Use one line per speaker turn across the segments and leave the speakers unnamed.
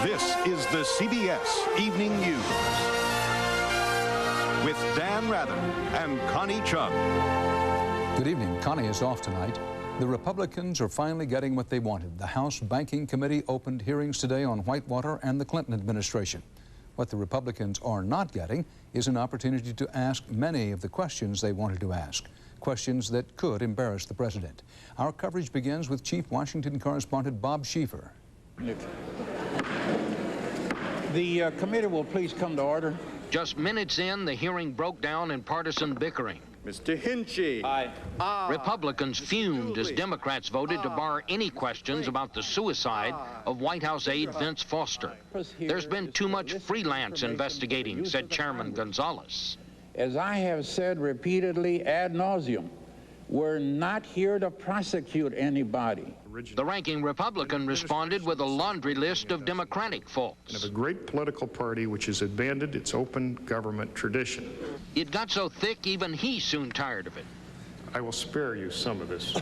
This is the CBS Evening News with Dan Rather and Connie Chung.
Good evening. Connie is off tonight. The Republicans are finally getting what they wanted. The House Banking Committee opened hearings today on Whitewater and the Clinton administration. What the Republicans are not getting is an opportunity to ask many of the questions they wanted to ask, questions that could embarrass the president. Our coverage begins with Chief Washington correspondent Bob Schieffer.
The committee will please come to order.
Just minutes in, the hearing broke down in partisan bickering.
Mr. Hinchey.
Aye. Republicans fumed as Democrats voted to bar any questions about the suicide of White House aide Vince Foster. There's been too much freelance investigating, said Chairman Gonzalez.
As I have said repeatedly ad nauseum, we're not here to prosecute anybody.
The ranking Republican responded with a laundry list of Democratic faults.
We have a great political party which has abandoned its open government tradition.
It got so thick, even he soon tired of it.
I will spare you some of this.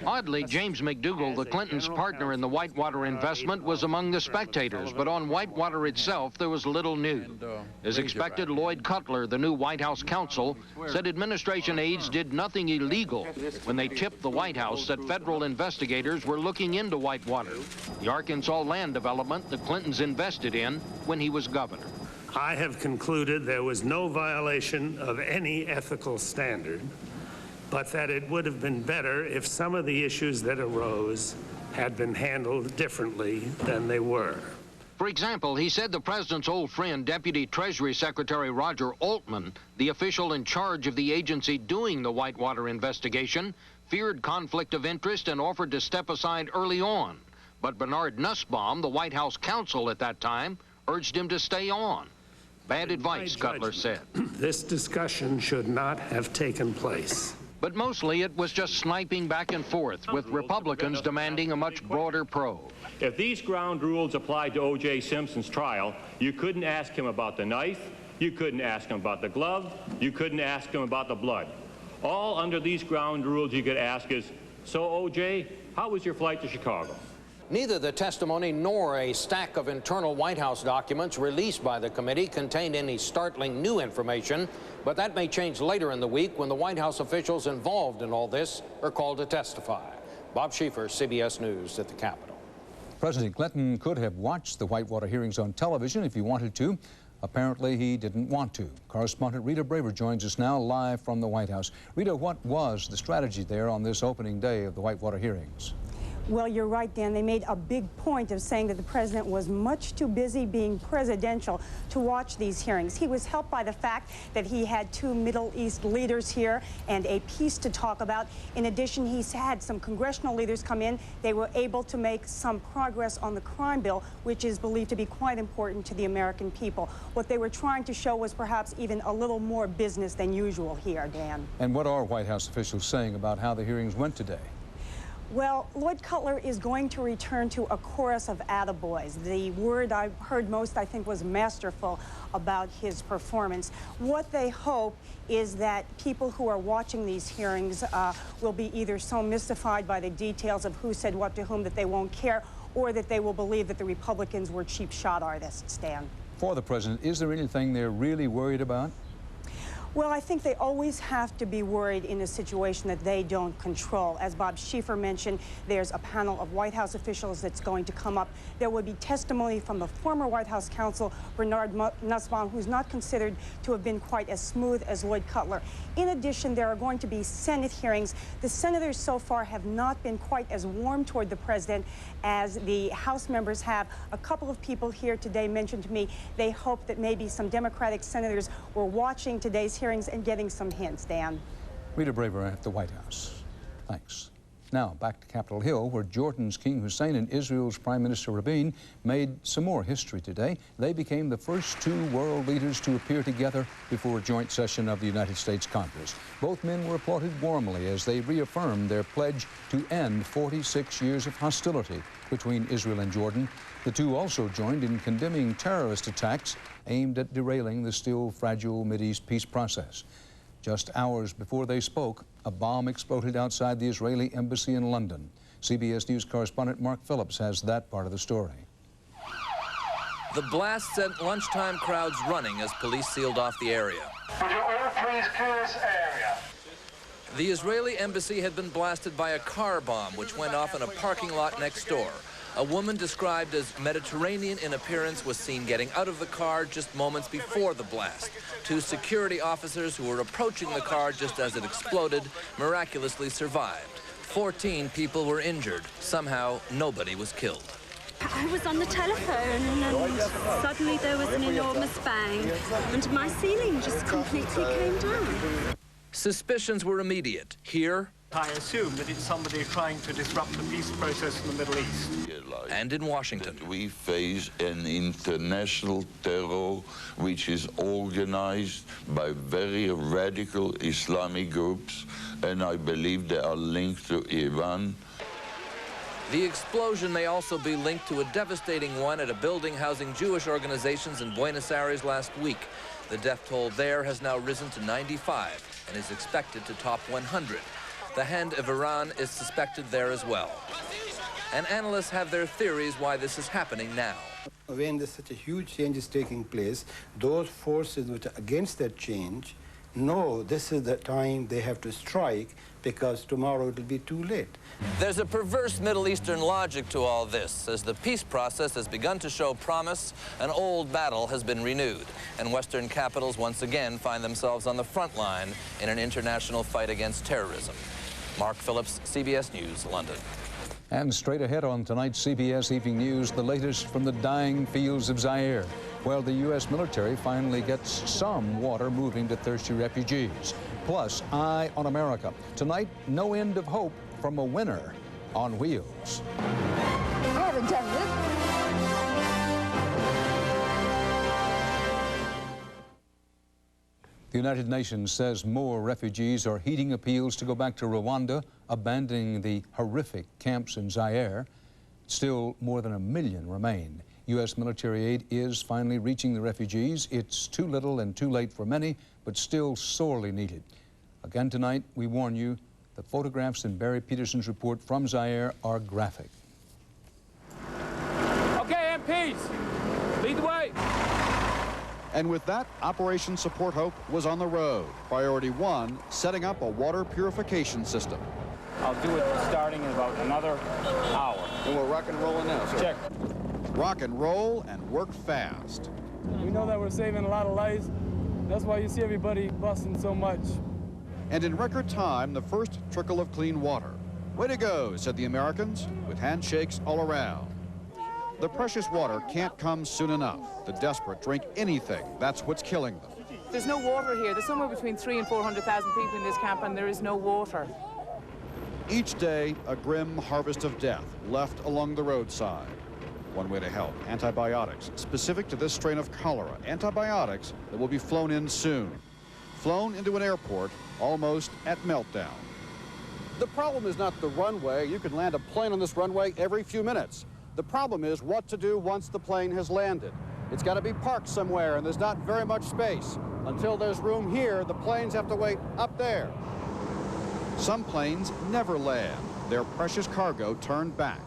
Oddly, James McDougal, the Clintons' partner in the Whitewater investment, was among the spectators, but on Whitewater itself, there was little new. As expected, Lloyd Cutler, the new White House counsel, said administration aides did nothing illegal when they tipped the White House that federal investigators were looking into Whitewater, the Arkansas land development the Clintons invested in when he was governor.
I have concluded there was no violation of any ethical standard, but that it would have been better if some of the issues that arose had been handled differently than they were.
For example, he said the president's old friend, Deputy Treasury Secretary Roger Altman, the official in charge of the agency doing the Whitewater investigation, feared conflict of interest and offered to step aside early on. But Bernard Nussbaum, the White House counsel at that time, urged him to stay on. Bad advice, Cutler said.
This discussion should not have taken place.
But mostly it was just sniping back and forth, with Republicans demanding a much broader probe.
If these ground rules applied to O.J. Simpson's trial, you couldn't ask him about the knife, you couldn't ask him about the glove, you couldn't ask him about the blood. All under these ground rules you could ask is, so O.J., how was your flight to Chicago?
Neither the testimony nor a stack of internal White House documents released by the committee contained any startling new information, but that may change later in the week when the White House officials involved in all this are called to testify. Bob Schieffer, CBS News at the Capitol.
President Clinton could have watched the Whitewater hearings on television if he wanted to. Apparently, he didn't want to. Correspondent Rita Braver joins us now live from the White House. Rita, what was the strategy there on this opening day of the Whitewater hearings?
Well, you're right, Dan. They made a big point of saying that the president was much too busy being presidential to watch these hearings. He was helped by the fact that he had two Middle East leaders here and a peace to talk about. In addition, he's had some congressional leaders come in. They were able to make some progress on the crime bill, which is believed to be quite important to the American people. What they were trying to show was perhaps even a little more business than usual here, Dan.
And what are White House officials saying about how the hearings went today?
Well, Lloyd Cutler is going to return to a chorus of attaboys. The word I heard most, I think, was masterful about his performance. What they hope is that people who are watching these hearings will be either so mystified by the details of who said what to whom that they won't care, or that they will believe that the Republicans were cheap shot artists, Dan.
For the president, is there anything they're really worried about?
Well, I think they always have to be worried in a situation that they don't control. As Bob Schieffer mentioned, there's a panel of White House officials that's going to come up. There will be testimony from the former White House counsel, Bernard Nussbaum, who's not considered to have been quite as smooth as Lloyd Cutler. In addition, there are going to be Senate hearings. The senators so far have not been quite as warm toward the president as the House members have. A couple of people here today mentioned to me they hope that maybe some Democratic senators were watching today's hearings and getting some hints, Dan.
Rita Braver at the White House. Thanks. Now, back to Capitol Hill, where Jordan's King Hussein and Israel's Prime Minister Rabin made some more history today. They became the first two world leaders to appear together before a joint session of the United States Congress. Both men were applauded warmly as they reaffirmed their pledge to end 46 years of hostility between Israel and Jordan. The two also joined in condemning terrorist attacks aimed at derailing the still fragile Mideast peace process. Just hours before they spoke, a bomb exploded outside the Israeli embassy in London. CBS News correspondent Mark Phillips has that part of the story.
The blast sent lunchtime crowds running as police sealed off the area.
Would you all please clear this area?
The Israeli embassy had been blasted by a car bomb, which went off in a parking lot next door. A woman described as Mediterranean in appearance was seen getting out of the car just moments before the blast. Two security officers who were approaching the car just as it exploded miraculously survived. 14 people were injured. Somehow, nobody was killed.
I was on the telephone and suddenly there was an enormous bang and my ceiling just completely came down.
Suspicions were immediate. Here,
I assume that it's somebody trying to disrupt the peace process in the Middle East.
And in Washington.
We face an international terror which is organized by very radical Islamic groups, and I believe they are linked to Iran.
The explosion may also be linked to a devastating one at a building housing Jewish organizations in Buenos Aires last week. The death toll there has now risen to 95 and is expected to top 100. The hand of Iran is suspected there as well. And analysts have their theories why this is happening now.
When there's such a huge change is taking place, those forces which are against that change know this is the time they have to strike because tomorrow it will be too late.
There's a perverse Middle Eastern logic to all this. As the peace process has begun to show promise, an old battle has been renewed, and Western capitals once again find themselves on the front line in an international fight against terrorism. Mark Phillips, CBS News, London.
And straight ahead on tonight's CBS Evening News, the latest from the dying fields of Zaire, where the U.S. military finally gets some water moving to thirsty refugees. Plus, Eye on America. Tonight, no end of hope from a winner on wheels.
I haven't done
The United Nations says more refugees are heeding appeals to go back to Rwanda, abandoning the horrific camps in Zaire. Still, more than 1 million remain. U.S. military aid is finally reaching the refugees. It's too little and too late for many, but still sorely needed. Again tonight, we warn you, the photographs in Barry Peterson's report from Zaire are graphic.
Okay, MPs, lead the way.
And with that, Operation Support Hope was on the road. Priority 1, setting up a water purification system.
I'll do it starting in about another hour.
And we're rock and rolling now, sir.
Check.
Rock and roll and work fast.
We know that we're saving a lot of lives. That's why you see everybody busting so much.
And in record time, the first trickle of clean water. Way to go, said the Americans, with handshakes all around. The precious water can't come soon enough. The desperate drink anything. That's what's killing them.
There's no water here. There's somewhere between 300,000 and 400,000 people in this camp, and there is no water.
Each day, a grim harvest of death left along the roadside. One way to help, antibiotics, specific to this strain of cholera. Antibiotics that will be flown in soon. Flown into an airport almost at meltdown. The problem is not the runway. You can land a plane on this runway every few minutes. The problem is what to do once the plane has landed. It's got to be parked somewhere, and there's not very much space. Until there's room here, the planes have to wait up there. Some planes never land. Their precious cargo turned back.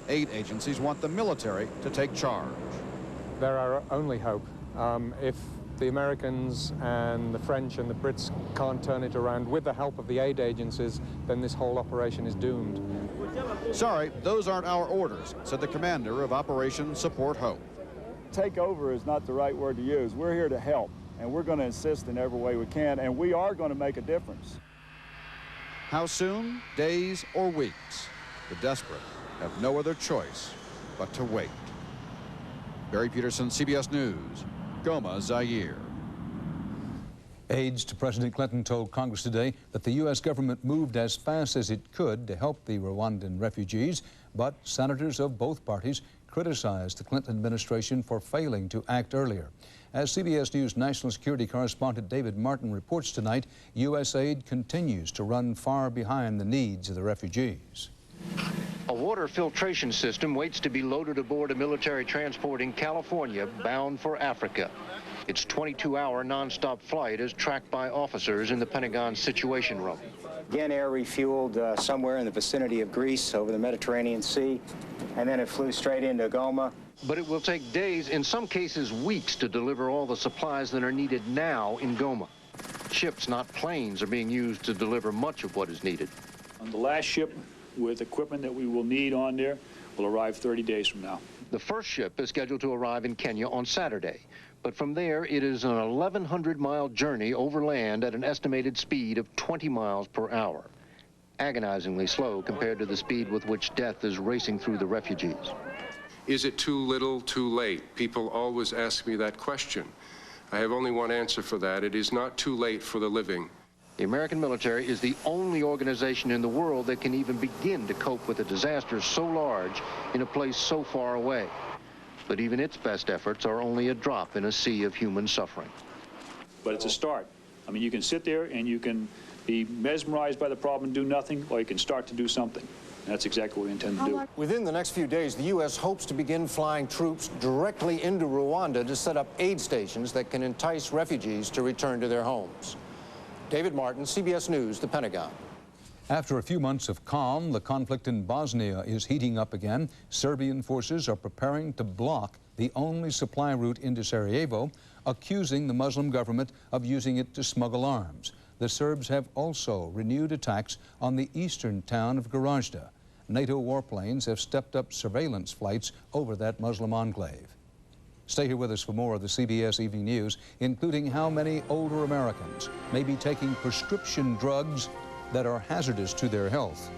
Aid agencies want the military to take charge.
They're our only hope. If the Americans and the French and the Brits can't turn it around with the help of the aid agencies, then this whole operation is doomed.
Sorry, those aren't our orders, said the commander of Operation Support Hope.
Take over is not the right word to use. We're here to help, and we're going to assist in every way we can, and we are going to make a difference.
How soon? Days or weeks? The desperate have no other choice but to wait. Barry Peterson, CBS News, Goma, Zaire.
Aides to President Clinton told Congress today that the U.S. government moved as fast as it could to help the Rwandan refugees, but senators of both parties criticized the Clinton administration for failing to act earlier. As CBS News national security correspondent David Martin reports tonight, U.S. aid continues to run far behind the needs of the refugees.
A water filtration system waits to be loaded aboard a military transport in California bound for Africa. Its 22-hour nonstop flight is tracked by officers in the Pentagon's Situation Room.
Again, air refueled somewhere in the vicinity of Greece over the Mediterranean Sea, and then it flew straight into Goma.
But it will take days, in some cases weeks, to deliver all the supplies that are needed now in Goma. Ships, not planes, are being used to deliver much of what is needed.
On the last ship with equipment that we will need on there will arrive 30 days from now.
The first ship is scheduled to arrive in Kenya on Saturday. But from there, it is an 1,100-mile journey overland at an estimated speed of 20 miles per hour. Agonizingly slow compared to the speed with which death is racing through the refugees.
Is it too little, too late? People always ask me that question. I have only one answer for that. It is not too late for the living.
The American military is the only organization in the world that can even begin to cope with a disaster so large in a place so far away. But even its best efforts are only a drop in a sea of human suffering.
But it's a start. I mean, you can sit there and you can be mesmerized by the problem and do nothing, or you can start to do something. And that's exactly what we intend to do.
Within the next few days, the U.S. hopes to begin flying troops directly into Rwanda to set up aid stations that can entice refugees to return to their homes. David Martin, CBS News, the Pentagon.
After a few months of calm, the conflict in Bosnia is heating up again. Serbian forces are preparing to block the only supply route into Sarajevo, accusing the Muslim government of using it to smuggle arms. The Serbs have also renewed attacks on the eastern town of Gorazda. NATO warplanes have stepped up surveillance flights over that Muslim enclave. Stay here with us for more of the CBS Evening News, including how many older Americans may be taking prescription drugs that are hazardous to their health.